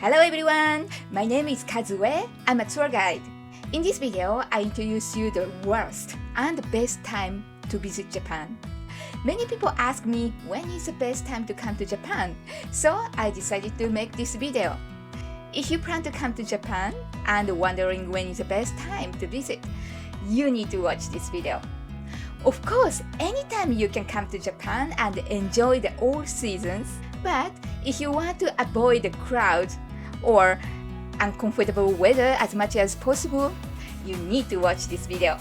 Hello everyone! My name is Kazue. I'm a tour guide. In this video, I introduce you the worst and best time to visit Japan. Many people ask me when is the best time to come to Japan, so I decided to make this video. If you plan to come to Japan and wondering when is the best time to visit, you need to watch this video. Of course, anytime you can come to Japan and enjoy the all seasons, but if you want to avoid the crowds or uncomfortable weather as much as possible, you need to watch this video.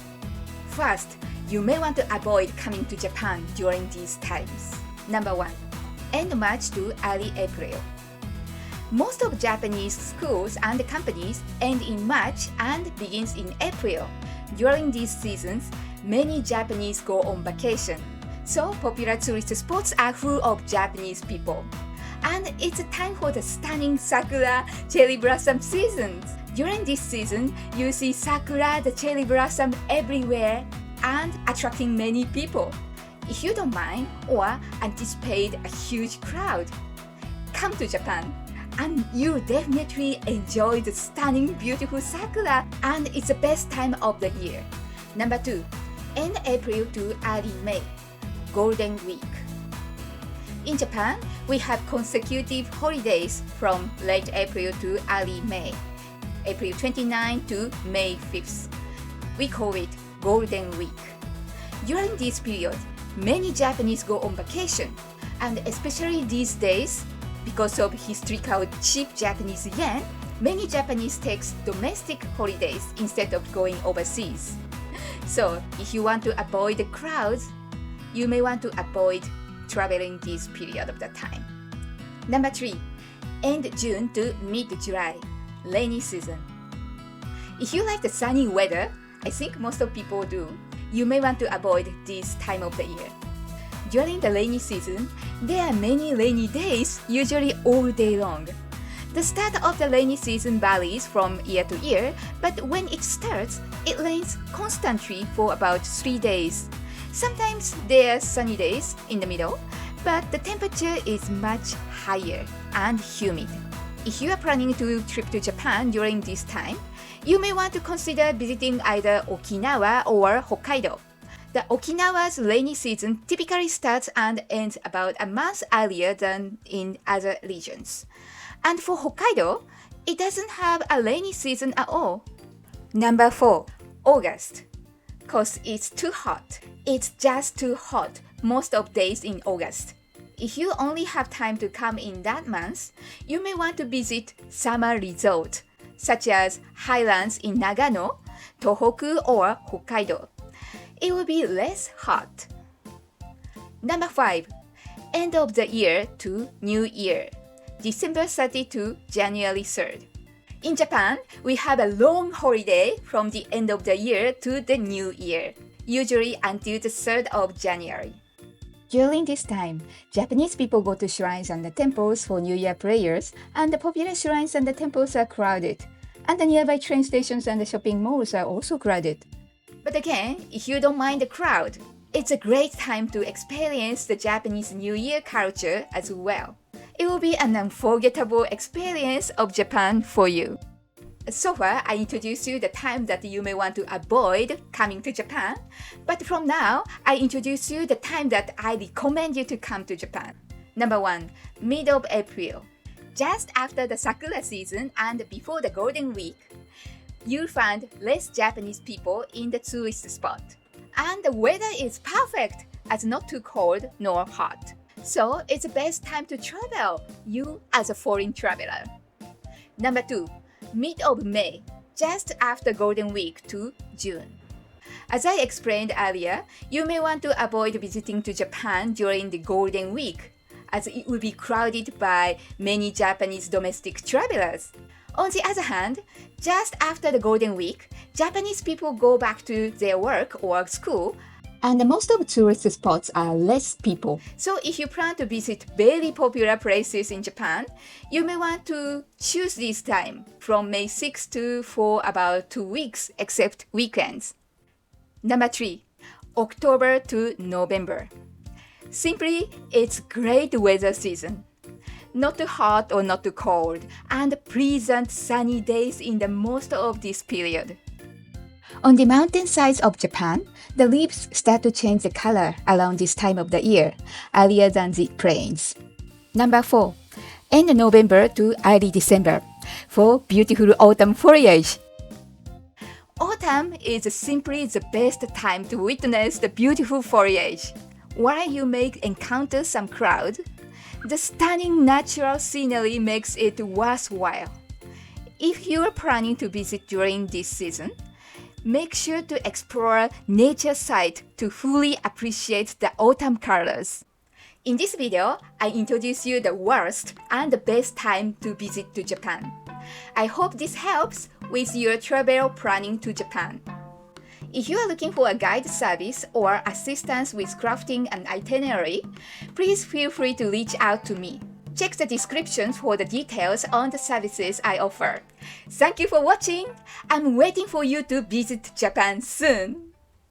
First, you may want to avoid coming to Japan during these times. Number 1. End March to early April. Most of Japanese schools and companies end in March and begins in April. During these seasons, many Japanese go on vacation, so popular tourist spots are full of Japanese people. And it's a time for the stunning sakura cherry blossom seasons. During this season, you see sakura, the cherry blossom everywhere and attracting many people. If you don't mind or anticipate a huge crowd, come to Japan and you'll definitely enjoy the stunning, beautiful sakura, and it's the best time of the year. Number 2. End April to early May, Golden Week. In Japan, we have consecutive holidays from late April to early May, April 29 to May 5th. We call it Golden Week. During this period, many Japanese go on vacation, and especially these days, because of historical cheap Japanese yen, many Japanese take domestic holidays instead of going overseas. So, if you want to avoid the crowds, you may want to avoid traveling this period of the time. Number 3. End June to mid-July, rainy season. If you like the sunny weather, I think most of people do, you may want to avoid this time of the year. During the rainy season, there are many rainy days, usually all day long. The start of the rainy season varies from year to year, but when it starts, it rains constantly for about 3 days. Sometimes there are sunny days in the middle, but the temperature is much higher and humid. If you are planning to trip to Japan during this time, you may want to consider visiting either Okinawa or Hokkaido. The Okinawa's rainy season typically starts and ends about a month earlier than in other regions. And for Hokkaido, it doesn't have a rainy season at all. Number 4. August. Cause it's too hot. It's just too hot most of days in August. If you only have time to come in that month, you may want to visit summer resort, such as highlands in Nagano, Tohoku, or Hokkaido. It will be less hot. Number 5. End of the year to New Year, December 30 to January 3rd. In Japan, we have a long holiday from the end of the year to the New Year, usually until the 3rd of January. During this time, Japanese people go to shrines and the temples for New Year prayers, and the popular shrines and the temples are crowded, and the nearby train stations and the shopping malls are also crowded. But again, if you don't mind the crowd, it's a great time to experience the Japanese New Year culture as well. It will be an unforgettable experience of Japan for you. So far, I introduced you the time that you may want to avoid coming to Japan, but from now, I introduce you the time that I recommend you to come to Japan. Number 1. Mid of April. Just after the Sakura season and before the Golden Week, you'll find less Japanese people in the tourist spot. And the weather is perfect, as not too cold nor hot. So it's the best time to travel, you as a foreign traveler. Number 2. Mid of May, just after Golden Week to June. As I explained earlier, you may want to avoid visiting to Japan during the Golden Week, as it will be crowded by many Japanese domestic travelers. On the other hand, just after the Golden Week, Japanese people go back to their work or school, and most of tourist spots are less people. So if you plan to visit very popular places in Japan, you may want to choose this time from May 6 to for about 2 weeks, except weekends. Number 3. October to November. Simply, it's great weather season. not too hot or not too cold, and pleasant sunny days in the most of this period. On the mountainsides of Japan, the leaves start to change the color around this time of the year, earlier than the plains. Number 4. End November to early December for beautiful autumn foliage. Autumn is simply the best time to witness the beautiful foliage. While you may encounter some crowd, the stunning natural scenery makes it worthwhile. If you are planning to visit during this season, make sure to explore nature sites to fully appreciate the autumn colors. In this video, I introduce you the worst and the best time to visit to Japan. I hope this helps with your travel planning to Japan. If you are looking for a guide service or assistance with crafting an itinerary, please feel free to reach out to me. Check the description for the details on the services I offer. Thank you for watching. I'm waiting for you to visit Japan soon.